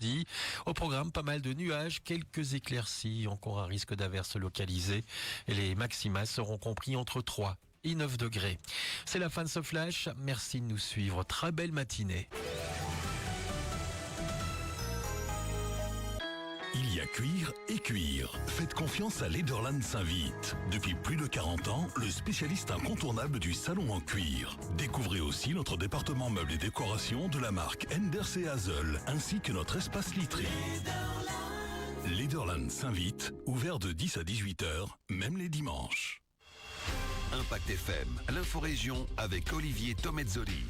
jeudi. Au programme, pas mal de nuages, quelques éclaircies, encore un risque d'averses localisées. Et les maximales seront compris entre 3 et 9 degrés. C'est la fin de ce flash. Merci de nous suivre. Très belle matinée. Il y a cuire et cuire. Faites confiance à Lederland Saint-Vite. Depuis plus de 40 ans, le spécialiste incontournable du salon en cuir. Découvrez aussi notre département meubles et décoration de la marque Enders et Hazel, ainsi que notre espace literie. Lederland Saint-Vite, ouvert de 10 à 18 heures, même les dimanches. Impact FM, l'inforégion avec Olivier Tomezzoli.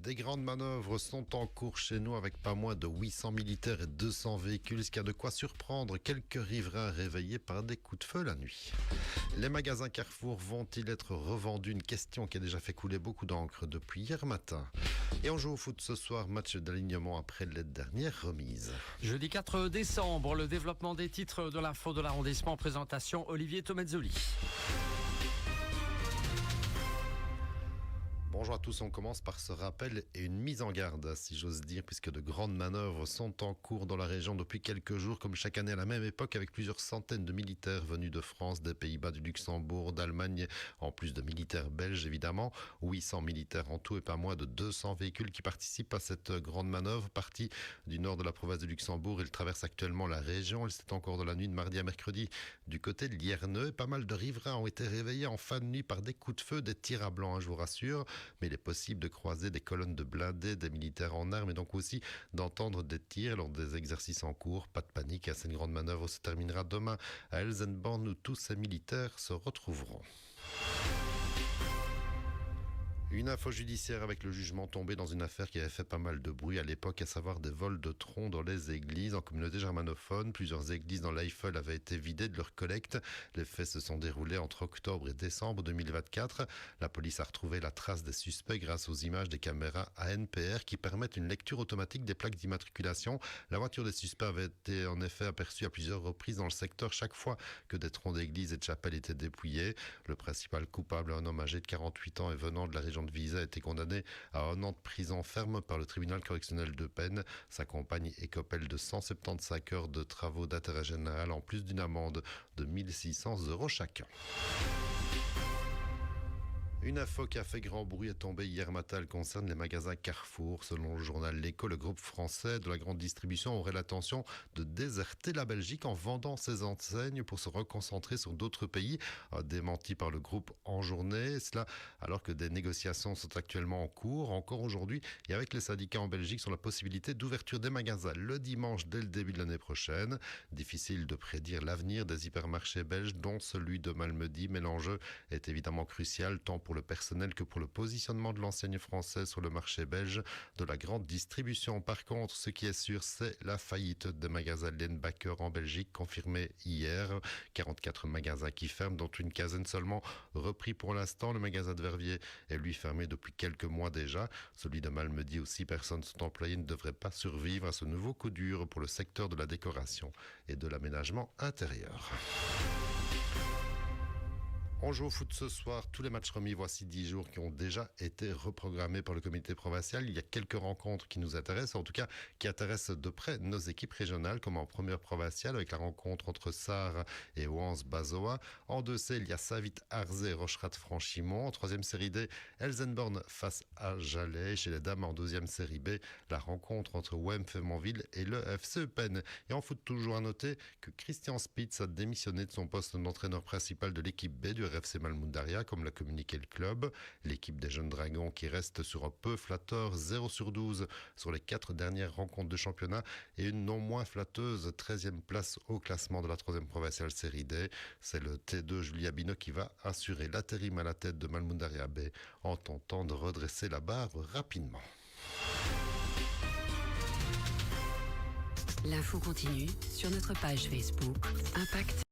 Des grandes manœuvres sont en cours chez nous avec pas moins de 800 militaires et 200 véhicules, ce qui a de quoi surprendre quelques riverains réveillés par des coups de feu la nuit. Les magasins Carrefour vont-ils être revendus? Une question qui a déjà fait couler beaucoup d'encre depuis hier matin. Et on joue au foot ce soir, match d'alignement après les dernières remises. Jeudi 4 décembre, le développement des titres de l'info de l'arrondissement, présentation Olivier Tomezzoli. Bonjour à tous, on commence par ce rappel et une mise en garde, si j'ose dire, puisque de grandes manœuvres sont en cours dans la région depuis quelques jours, comme chaque année à la même époque, avec plusieurs centaines de militaires venus de France, des Pays-Bas, du Luxembourg, d'Allemagne, en plus de militaires belges évidemment. 800 militaires en tout et pas moins de 200 véhicules qui participent à cette grande manœuvre, partie du nord de la province du Luxembourg. Il traverse actuellement la région. Il s'est encore de la nuit de mardi à mercredi du côté de Lierneux. Pas mal de riverains ont été réveillés en fin de nuit par des coups de feu, des tirs à blanc, je vous rassure. Mais il est possible de croiser des colonnes de blindés, des militaires en armes et donc aussi d'entendre des tirs lors des exercices en cours. Pas de panique, cette grande manœuvre se terminera demain à Elsenborn où tous ces militaires se retrouveront. Une info judiciaire avec le jugement tombé dans une affaire qui avait fait pas mal de bruit à l'époque, à savoir des vols de troncs dans les églises. En communauté germanophone, plusieurs églises dans l'Eifel avaient été vidées de leur collecte. Les faits se sont déroulés entre octobre et décembre 2024. La police a retrouvé la trace des suspects grâce aux images des caméras ANPR qui permettent une lecture automatique des plaques d'immatriculation. La voiture des suspects avait été en effet aperçue à plusieurs reprises dans le secteur chaque fois que des troncs d'églises et de chapelles étaient dépouillés. Le principal coupable, un homme âgé de 48 ans et venant de la région de Visa, a été condamné à 1 an de prison ferme par le tribunal correctionnel de Penne. Sa compagne écopelle de 175 heures de travaux d'intérêt général en plus d'une amende de 1 600 € chacun. Une info qui a fait grand bruit est tombée hier matin. Elle concerne les magasins Carrefour. Selon le journal L'Écho, le groupe français de la grande distribution aurait l'intention de déserter la Belgique en vendant ses enseignes pour se reconcentrer sur d'autres pays. Démenti par le groupe en journée. Cela alors que des négociations sont actuellement en cours, encore aujourd'hui, et avec les syndicats en Belgique sur la possibilité d'ouverture des magasins le dimanche dès le début de l'année prochaine. Difficile de prédire l'avenir des hypermarchés belges, dont celui de Malmedy, mais l'enjeu est évidemment crucial tant pour le personnel que pour le positionnement de l'enseigne française sur le marché belge de la grande distribution. Par contre, ce qui est sûr, c'est la faillite des magasins Lenbacher en Belgique, confirmée hier. 44 magasins qui ferment, dont une quinzaine seulement repris pour l'instant. Le magasin de Verviers est lui fermé depuis quelques mois déjà. Celui de Malmedy où 6 personnes sont employées ne devrait pas survivre à ce nouveau coup dur pour le secteur de la décoration et de l'aménagement intérieur. On joue au foot ce soir, tous les matchs remis, voici 10 jours qui ont déjà été reprogrammés par le comité provincial. Il y a quelques rencontres qui nous intéressent, en tout cas qui intéressent de près nos équipes régionales, comme en première provinciale avec la rencontre entre Sarre et Ouans-Bazoa. En 2C, il y a Saint-Vite-Arzé et Rocherat-Franchimont. En troisième série D, Elsenborn face à Jalais. Chez les dames, en deuxième série B, la rencontre entre Wemf-Fémonville et le FC Eupen. Et en foot, toujours à noter que Christian Spitz a démissionné de son poste d'entraîneur principal de l'équipe B du RFC Malmundaria, comme l'a communiqué le club. L'équipe des Jeunes Dragons qui reste sur un peu flatteur 0/12 sur les 4 dernières rencontres de championnat et une non moins flatteuse 13e place au classement de la 3e provinciale série D. C'est le T2 Julia Bino qui va assurer l'intérim à la tête de Malmundaria B en tentant de redresser la barre rapidement. L'info continue sur notre page Facebook Impact.